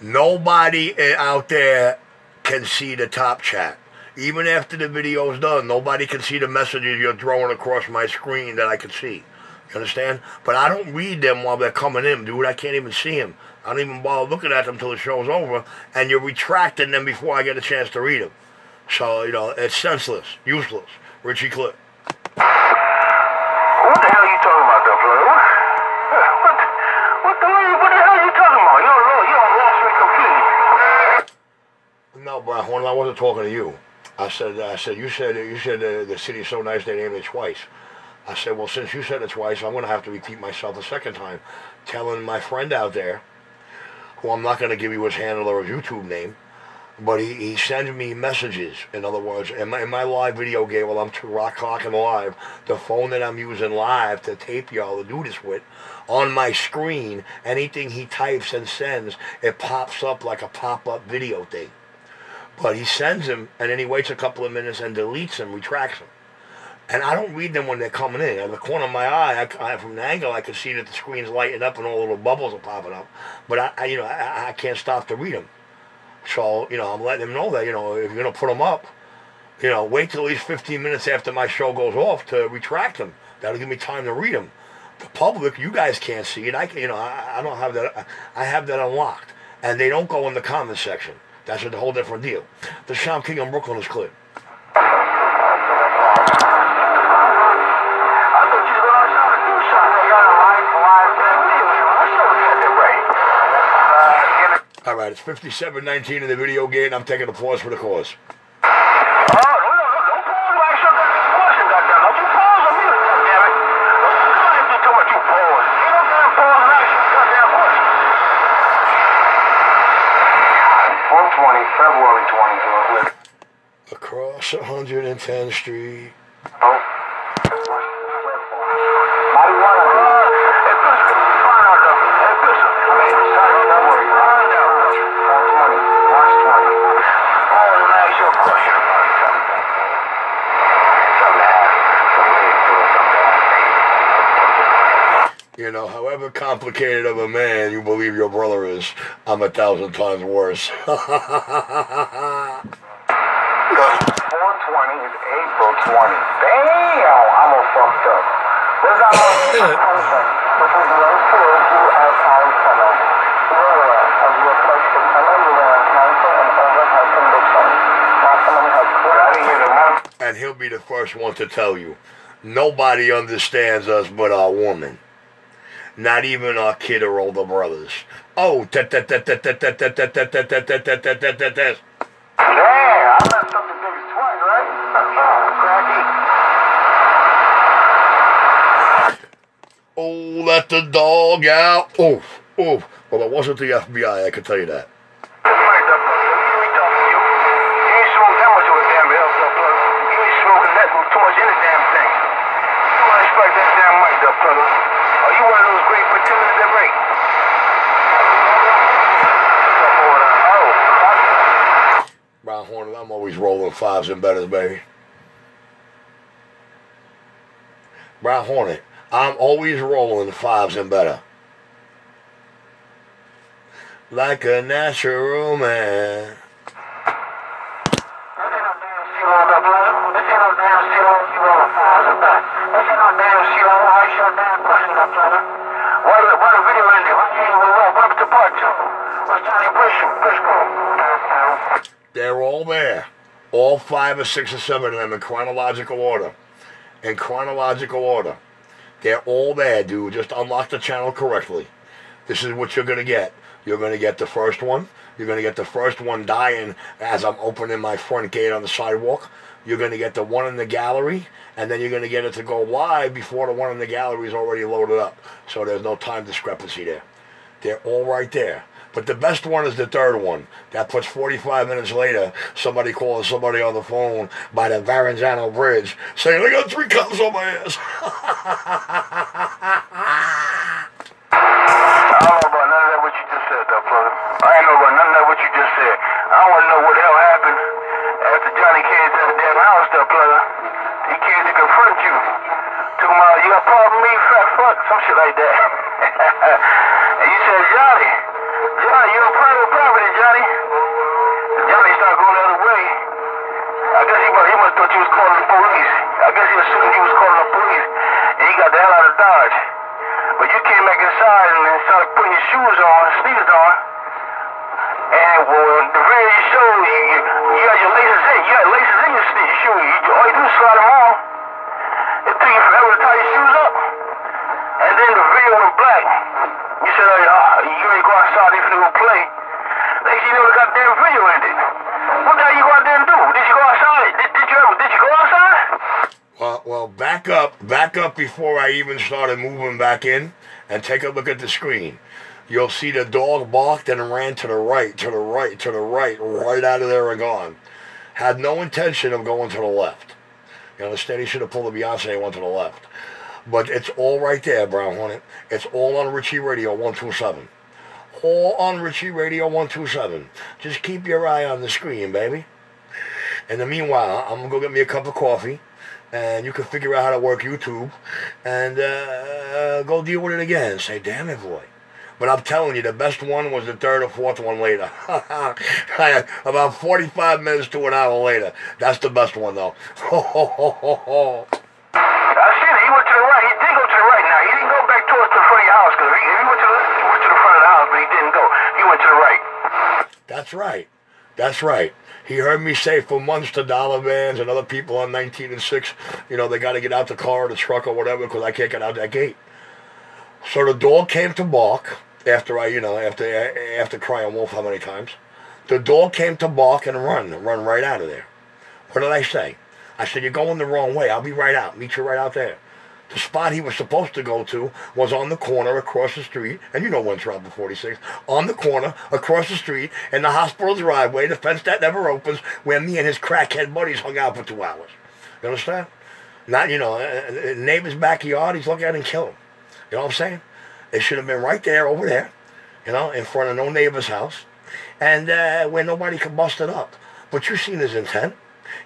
Nobody out there can see the top chat. Even after the video's done, nobody can see the messages you're throwing across my screen that I can see. You understand? But I don't read them while they're coming in, dude. I can't even see them. I don't even bother looking at them until the show's over, and you're retracting them before I get a chance to read them. So, it's senseless, useless. Richie Clip. What the hell are you talking about, though, brother? What the hell are you talking about? You don't lost me completely. No, Brian Horn, I wasn't talking to you. I said, you said the city's so nice they named it twice. I said, well, since you said it twice, I'm going to have to repeat myself a second time, telling my friend out there, who I'm not going to give you his handle or his YouTube name, but he sends me messages. In other words, in my live video game, while I'm rock clocking live, the phone that I'm using live to tape y'all to do this with, on my screen, anything he types and sends, it pops up like a pop-up video thing. But he sends them, and then he waits a couple of minutes and deletes them, retracts them. And I don't read them when they're coming in. At the corner of my eye, from the angle, I can see that the screen's lighting up and all the little bubbles are popping up. But I can't stop to read them. So, I'm letting him know that, if you're going to put them up, wait till at least 15 minutes after my show goes off to retract them. That'll give me time to read them. The public, you guys can't see it. I don't have that. I have that unlocked. And they don't go in the comment section. That's a whole different deal. The Sham King in Brooklyn is clear. All right, it's 57-19 in the video game. I'm taking applause for the cause. February 20th. Across 110th Street. However complicated of a man you believe your brother is, I'm 1,000 times worse. 420 is April 20. Damn, I'm all fucked up. Where's that And he'll be the first one to tell you, nobody understands us but our woman. Not even our kid or older brothers. Oh, yeah, I messed up the biggest twice, right? Cracky. Oh, let the dog out. Oh. Well, it wasn't the FBI, I can tell you that. Brown Hornet, I'm always rolling fives and betters, baby. Brown Hornet, I'm always rolling fives and better. Like a natural man. They're all there. All 5 or 6 or 7 of them in chronological order. They're all there, dude. Just unlock the channel correctly. This is what you're going to get. You're going to get the first one. You're going to get the first one dying as I'm opening my front gate on the sidewalk. You're going to get the one in the gallery. And then you're going to get it to go live before the one in the gallery is already loaded up. So there's no time discrepancy there. They're all right there. But the best one is the third one. That puts 45 minutes later, somebody calling somebody on the phone by the Verrazano Bridge saying, I got 3 cops on my ass. I don't know about none of that what you just said, though, brother. I ain't know about none of that what you just said. I want to know what the hell happened after Johnny came to the damn house, though, brother. He came to confront you. Talking about, you got a problem with me, fat fuck? Some shit like that. And you said, Johnny, you're on private property. his shoes on, sneakers on. And well, the video you showed, you got your laces in. You got laces in your shoes. All you do is slide them on. It took you forever to tie your shoes up. And then the video went black. You said, you ready to go outside, they finna go play. Next thing you know, the goddamn video ended. What the hell you go out there and do? Did you go outside? Did you go outside? Well, back up before I even started moving back in, and take a look at the screen. You'll see the dog barked and ran to the right, right out of there and gone. Had no intention of going to the left. You understand? He should have pulled the Beyonce and went to the left. But it's all right there, Brown Hornet. It's all on Richie Radio 127. All on Richie Radio 127. Just keep your eye on the screen, baby. In the meanwhile, I'm going to go get me a cup of coffee, and you can figure out how to work YouTube, and go deal with it again. Say, damn it, boy. But I'm telling you, the best one was the third or fourth one later. About 45 minutes to an hour later. That's the best one, though. I see it. He went to the right. He did go to the right now. He didn't go back towards the front of your house, because if he went to the left, he went to the front of the house, but he didn't go. He went to the right. That's right. That's right. He heard me say for months to Dollar Vans and other people on 19 and 6, they got to get out the car or the truck or whatever because I can't get out that gate. So the dog came to bark after after crying wolf how many times. The dog came to bark and run right out of there. What did I say? I said, you're going the wrong way. I'll be right out. Meet you right out there. The spot he was supposed to go to was on the corner across the street, and you know Wentz Route 46, on the corner across the street in the hospital driveway, the fence that never opens, where me and his crackhead buddies hung out for 2 hours. You understand? Not, neighbor's backyard, he's looking at it and kill him. You know what I'm saying? It should have been right there, over there, in front of no neighbor's house, and where nobody could bust it up. But you've seen his intent.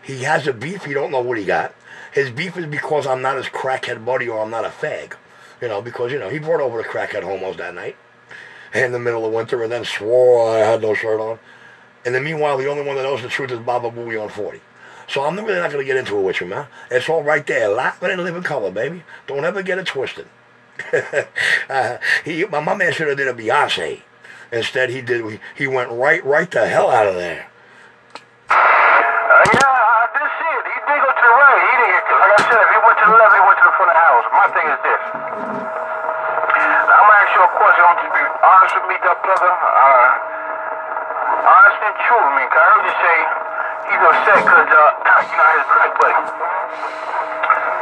He has a beef, you don't know what he got. His beef is because I'm not his crackhead buddy or I'm not a fag. Because, he brought over the crackhead homos that night in the middle of winter and then swore I had no shirt on. And then meanwhile, the only one that knows the truth is Baba Booey on 40. So I'm really not going to get into it with you, man. It's all right there. Laughing and living color, baby. Don't ever get it twisted. My man should have did a Beyonce. Instead, he went right the hell out of there. Yeah, I did see it. He did go to the right. He did. Like I said, if he went to the left, he went to the front of the house. My thing is this. Now, I'm going to ask you a question. I want you to be honest with me, that brother. Honest and true with me. Because I heard you say he's upset because, his crack buddy.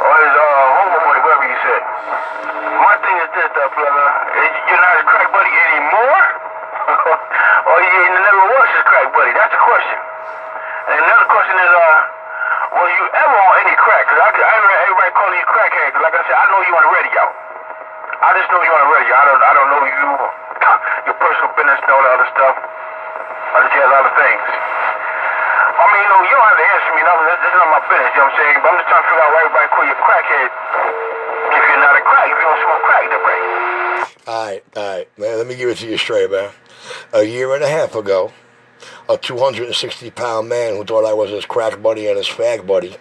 Or his homo buddy, whatever you said. My thing is this, that brother. You're not his crack buddy anymore? Or you never was his crack buddy? That's the question. And another question is, was you ever on any crack? Because I heard everybody calling you crackhead. Because like I said, I know you on the radio. I just know you on the radio. I don't know you, your personal business and all that other stuff. I just hear a lot of things. I mean, you don't have to answer me. This is not my business, you know what I'm saying? But I'm just trying to figure out why everybody call you crackhead if you're not a crack. If you don't smoke crack, they're right. All right. Man, let me give it to you straight, man. A year and a half ago, a 260-pound man who thought I was his crack buddy and his fag buddy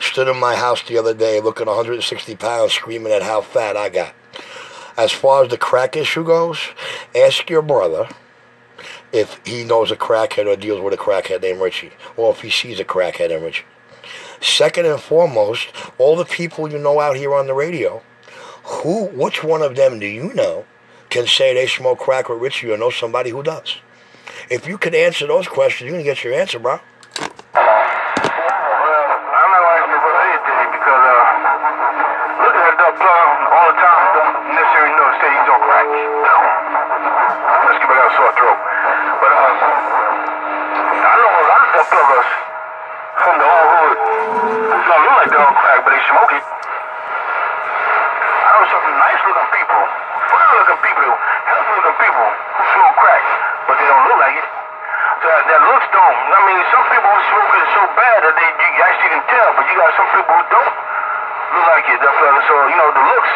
stood in my house the other day looking 160 pounds screaming at how fat I got. As far as the crack issue goes, ask your brother if he knows a crackhead or deals with a crackhead named Richie, or if he sees a crackhead named Richie. Second and foremost, all the people you know out here on the radio, which one of them do you know can say they smoke crack with Richie or know somebody who does? If you can answer those questions, you're going to get your answer, bro. Well, I'm not going to answer what anything because looking at that plug all the time don't necessarily know to say he's on crack. Let's give it a sore throat. But I know a lot of that pluggers from the old hood who don't look like they're on crack, but they smoke it. I know some nice-looking people, fine-looking people, healthy-looking people who smoke crack, but they don't look like it. So that looks don't. I mean, some people who smoke it so bad that you actually can tell, but you got some people who don't look like it. So, the looks,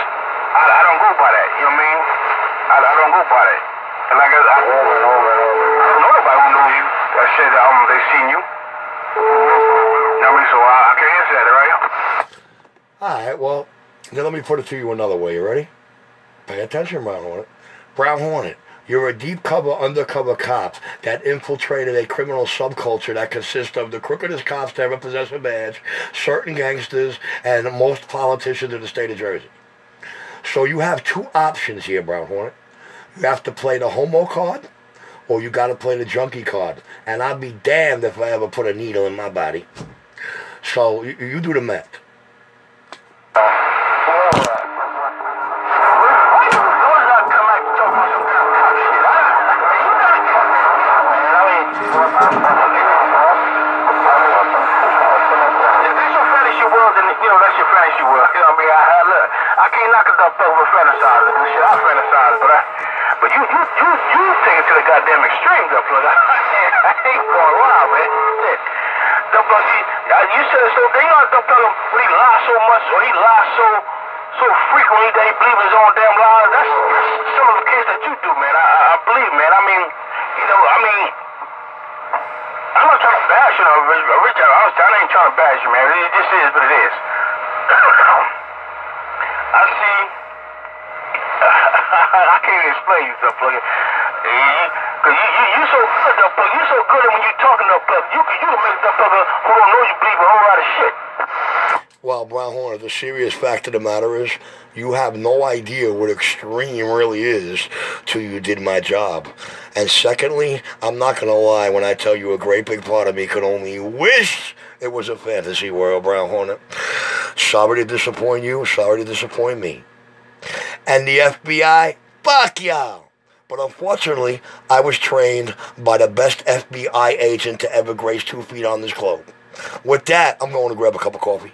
I don't go by that. You know what I mean? I don't go by that. And like I don't know nobody who knows you that said that they seen you. You know what I mean? So I can't answer that, right? All right, well, now let me put it to you another way. You ready? Pay attention, Brown Hornet. Brown Hornet, you're a deep cover, undercover cop that infiltrated a criminal subculture that consists of the crookedest cops to ever possess a badge, certain gangsters, and most politicians in the state of Jersey. So you have two options here, Brown Hornet. You have to play the homo card, or you got to play the junkie card. And I'll be damned if I ever put a needle in my body. So you do the math. I can't knock it up over fantasizing. Shit, I fantasize, but you take it to the goddamn extreme, though, plug. I ain't going wild, man. Shit. You said so. You know, don't tell him when he lies so much or he lies so frequently that he believes his own damn lies. That's some of the case that you do, man. I believe, man. I mean, I'm not trying to bash you, Richard. I ain't trying to bash you, man. It just is what it is. I see. I can't even explain you, though, plug. Cause you so good, though, plug. You so good at when you talking, though, plug. You can make the plug who don't know you believe a whole lot of shit. Well, Brown Hornet, the serious fact of the matter is you have no idea what extreme really is till you did my job. And secondly, I'm not going to lie when I tell you a great big part of me could only wish it was a fantasy world, Brown Hornet. Sorry to disappoint you, sorry to disappoint me. And the FBI, fuck y'all. But unfortunately, I was trained by the best FBI agent to ever grace 2 feet on this globe. With that, I'm going to grab a cup of coffee.